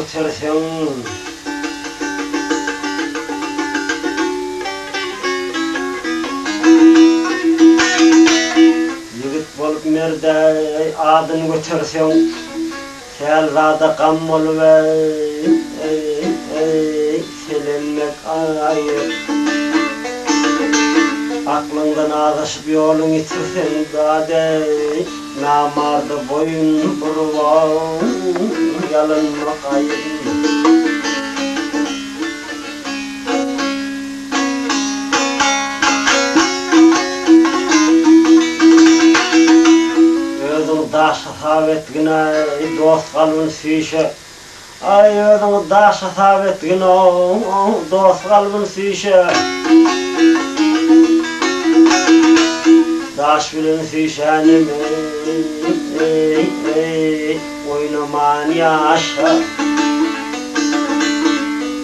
götürsen yigit bolup merde adını götürsen sel zada kam oluver selenmek ayıp aklından ağlaşıp yolun yitirsen dade namarda boyun buruvan yalınmak ayıp özün daşa sabetgine dost kalbin suyuşa ay özün daşa sabetgine dost kalbin suyuşa daş bilen suyuşanım oynaman yaşa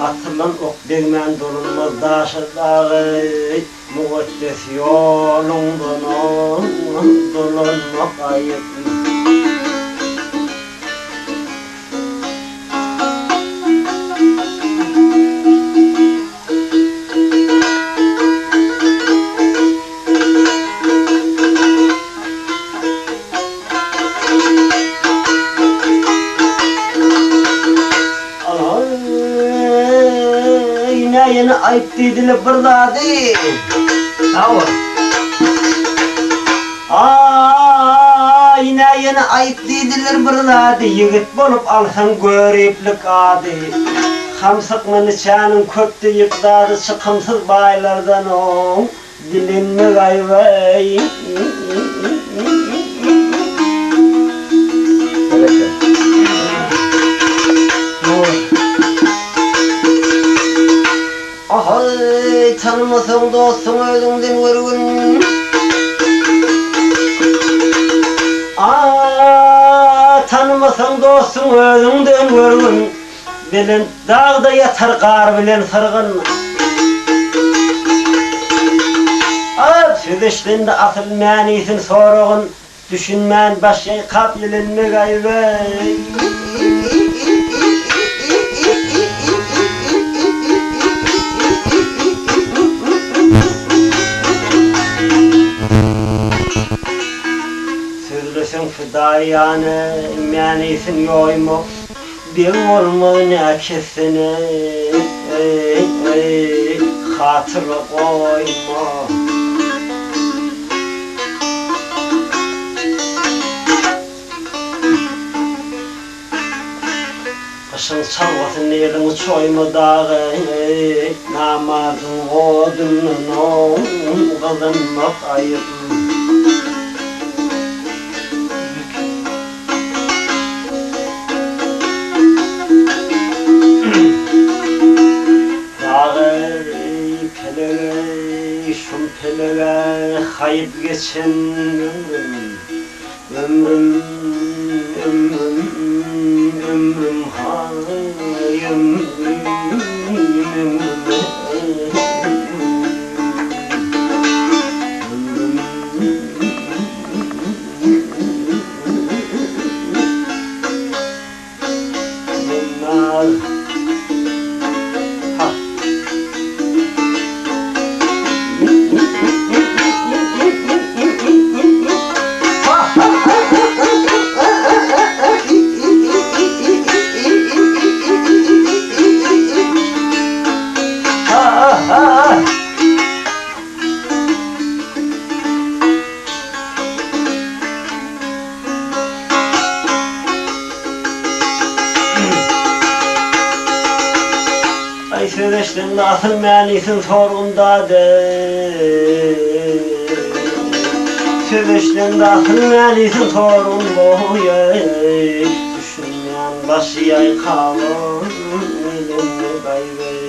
atılan ok degmen dolunmaz daşa dağı muqaddes yolundan dolanmak ayıp yine ayıp dediler burada değil. Tamam. Yine ayıp dediler burada değil. Yigit bolup alsan görüplik adı. Hamsıkmanı çanın köptü yıktadı çıkımsız baylardan o. Dilinme gayvay. Ahay tanımasın dostum özünden görgün tanımasın dostum özünden görgün bilen dağda yatar kar bilen sargın söz işlerinde asıl manisin sorğun düşünmen başka kap yelenme gayvay sözlüsün fıdayane manisin yoymu bir olmayın kesini hatırı koyma kışın çalgasın elini çoyma dağı namazın odunun kılınmak ayıp şumpelere kayıp geçen ömrüm hayım ay sözleştin asıl manisin sorğunda sözleştin asıl manisin sorğunda düşünmeyen başı yay kalır elimde gaybe